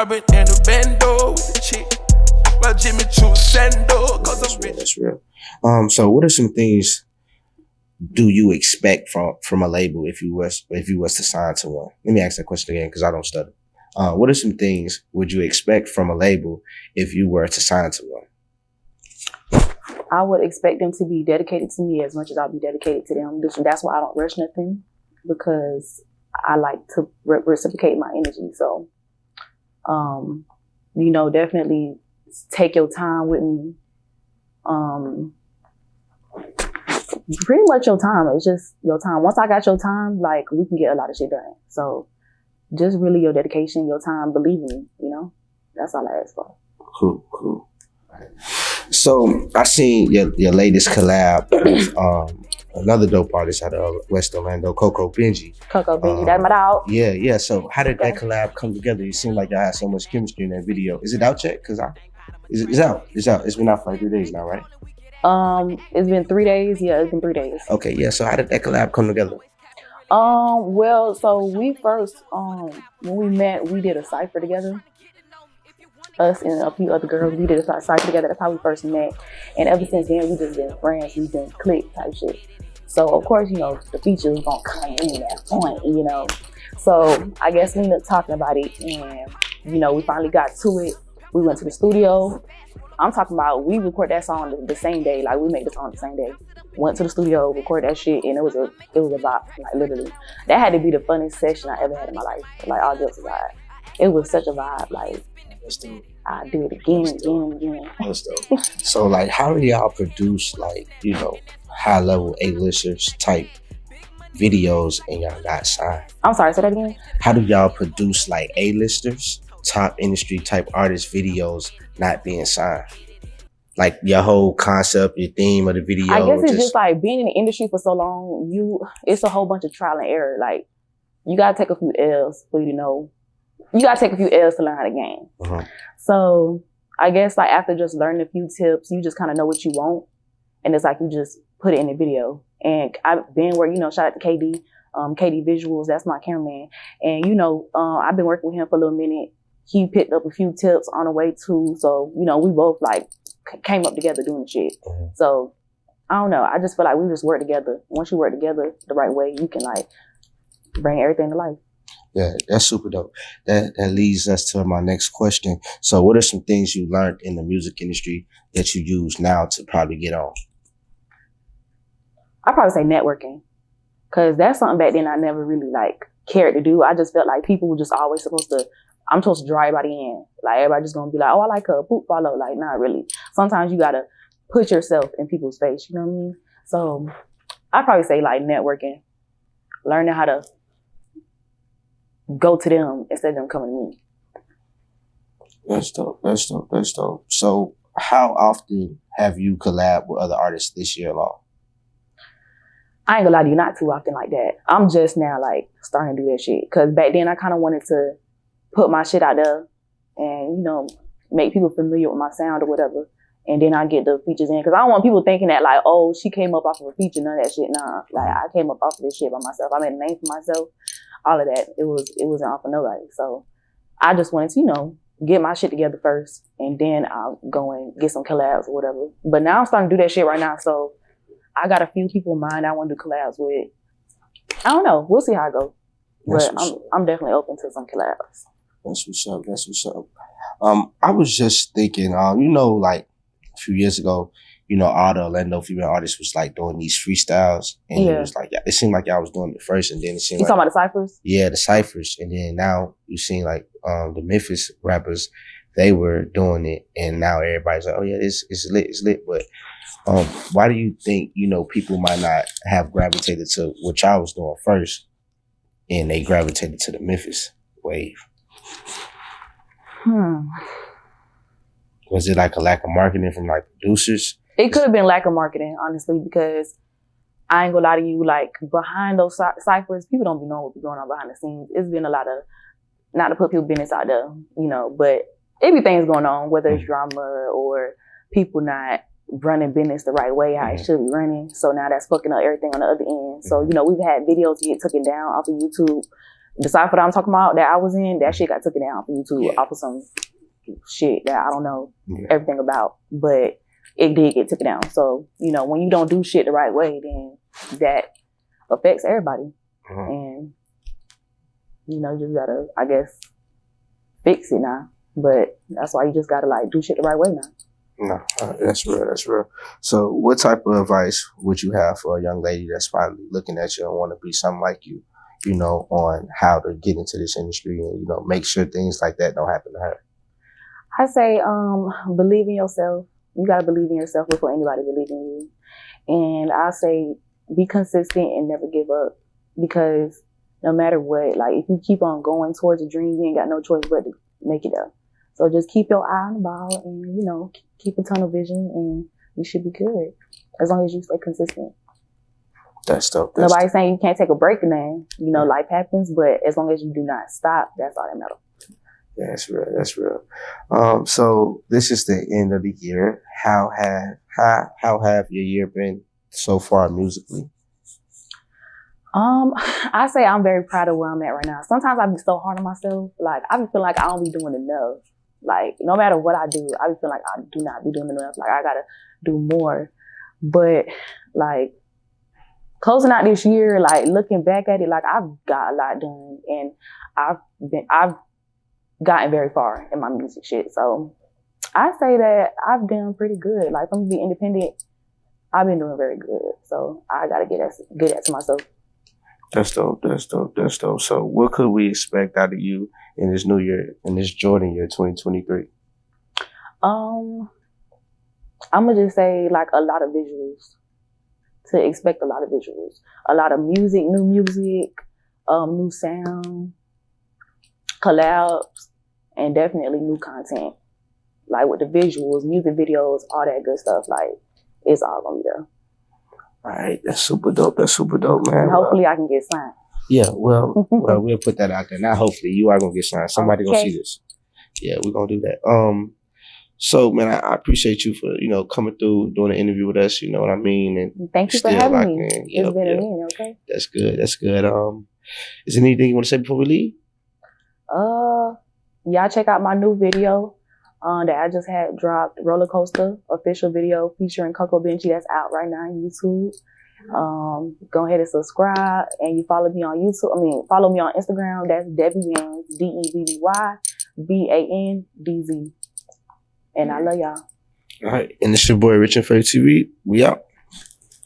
I've been in the bando with the chick. My Jimmy Choo Sando, cause I'm rich. That's real. So what are some things do you expect from a label if you was to sign to one? Let me ask that question again because I don't stutter. What are some things would you expect from a label if you were to sign to one? I would expect them to be dedicated to me as much as I'll be dedicated to them. That's why I don't rush nothing, because I like to reciprocate my energy. So, definitely take your time with me. Pretty much your time. It's just your time. Once I got your time, like, we can get a lot of shit done. So just really your dedication, your time, believe in me, that's all I ask for. Cool. So I seen your latest collab with another dope artist out of West Orlando, Coco Benji. Coco Benji, that's my dog. Yeah. So how did that collab come together? It seemed like y'all had so much chemistry in that video. Is it out yet? It's out. It's been out for like 3 days now, right? It's been 3 days. Yeah, it's been 3 days. Okay, yeah. So how did that collab come together? Well, so we first, when we met, we did a cypher together. Us and a few other girls, we did a cypher together. That's how we first met. And ever since then, we just been friends. We've been click type shit. So, of course, the features gonna come in at that point, So, I guess we ended up talking about it, and, we finally got to it. We went to the studio. I'm talking about, we recorded that song the same day. Like, we made the song the same day. Went to the studio, recorded that shit, and it was a vibe. Like, literally, that had to be the funnest session I ever had in my life. Like, all jokes aside, it was such a vibe. Like, I do it again. That's dope. So, like, how do y'all produce, like, high level A-listers type videos and y'all not signed? I'm sorry, say that again. How do y'all produce like A-listers, top industry type artist videos not being signed? Like your whole concept, your theme of the video. I guess it's just like being in the industry for so long, it's a whole bunch of trial and error. Like, you gotta take a few L's for you to know. You gotta take a few L's to learn how to game. Uh-huh. So I guess like after just learning a few tips, you just kind of know what you want. And it's like you just put it in the video. And I've been where, shout out to KD, KD Visuals, that's my cameraman. And, I've been working with him for a little minute. He picked up a few tips on the way too. So, we both like came up together doing the shit. Mm-hmm. So I don't know. I just feel like we just work together. Once you work together the right way, you can like bring everything to life. Yeah, that's super dope. That leads us to my next question. So what are some things you learned in the music industry that you use now to probably get on? I'd probably say networking, because that's something back then I never really like cared to do. I just felt like people were just always I'm supposed to draw everybody in. Like, everybody just gonna be like, oh, I like her, poop, follow. Like, not really. Sometimes you gotta put yourself in people's face, you know what I mean? So I'd probably say like networking, learning how to go to them instead of them coming to me. That's dope. So how often have you collabed with other artists this year long? I ain't gonna lie to you, not too often like that. I'm just now like starting to do that shit. Cause back then I kind of wanted to put my shit out there and, make people familiar with my sound or whatever. And then I get the features in. Cause I don't want people thinking that like, oh, she came up off of a feature, none of that shit. Nah, like I came up off of this shit by myself. I made a name for myself. All of that. It wasn't off of nobody. So I just wanted to, get my shit together first. And then I'll go and get some collabs or whatever. But now I'm starting to do that shit right now. So I got a few people in mind I want to do collabs with. I don't know. We'll see how it goes. But I'm definitely open to some collabs. That's what's up. I was just thinking, like a few years ago, all the Orlando female artists was like doing these freestyles. And it was like, it seemed like y'all was doing it first. And then it seemed you talking about the ciphers? Yeah, the ciphers. And then now you seen like the Memphis rappers, they were doing it. And now everybody's like, oh yeah, it's lit. But why do you think, people might not have gravitated to what y'all was doing first and they gravitated to the Memphis wave? Was it like a lack of marketing from like producers? It could have been lack of marketing, honestly, because I ain't gonna lie to you, like behind those ciphers, people don't be knowing what's going on behind the scenes. It's been a lot of, not to put people's business out there, but everything's going on, whether it's drama or people not running business the right way, how it should be running. So now that's fucking up everything on the other end. So, we've had videos get taken down off of YouTube, the cypher that I'm talking about that I was in, that shit got taken down from YouTube off of some shit that I don't know everything about, but it did get taken down. So, you know, when you don't do shit the right way, then that affects everybody. And, you know, you just gotta, I guess, fix it now. But that's why you just gotta like do shit the right way now. No, that's real. That's real. So, what type of advice would you have for a young lady that's finally looking at you and want to be something like you? You know, on how to get into this industry and, you know, make sure things like that don't happen to her. I say, believe in yourself. You gotta believe in yourself before anybody believes in you. And I say, be consistent and never give up, because no matter what, like if you keep on going towards a dream, you ain't got no choice but to make it up. So just keep your eye on the ball and, you know, keep a tunnel vision and you should be good as long as you stay consistent. That's dope. Nobody's saying you can't take a break and then, you know, life happens, but as long as you do not stop, that's all that matters. Yeah, that's real. That's real. So this is the end of the year. How have your year been so far musically? I say I'm very proud of where I'm at right now. Sometimes I be so hard on myself. Like I be feeling like I don't be doing enough. Like no matter what I do, I be feeling like I do not be doing enough. Like I gotta do more. But like closing out this year, like looking back at it, like I've got a lot done and I've gotten very far in my music shit. So I say that I've done pretty good. Like I'm be independent, I've been doing very good. So I gotta get that to myself. That's dope. That's dope. That's dope. So what could we expect out of you in this new year, in this Jordan year 2023? I'm gonna just say like a lot of visuals. To expect a lot of visuals, a lot of music, new sound, collabs, and definitely new content. Like with the visuals, music videos, all that good stuff. Like it's all gonna be there. All right, that's super dope. That's super dope, man. And hopefully I can get signed. Yeah, well, we'll put that out there. Now, hopefully you are gonna get signed. Somebody gonna see this. Yeah, we're gonna do that. So, man, I appreciate you for, you know, coming through, doing an interview with us, you know what I mean? And thank you for having me. It's been a minute, okay? That's good. That's good. Is there anything you want to say before we leave? Y'all check out my new video that I just had dropped, Roller Coaster official video featuring Coco Benji. That's out right now on YouTube. Go ahead and subscribe, and you follow me on YouTube. Follow me on Instagram. That's Debby Bandz, DebbyBandz. And I love y'all. All right. And it's your boy, Rich and Fair TV. We out.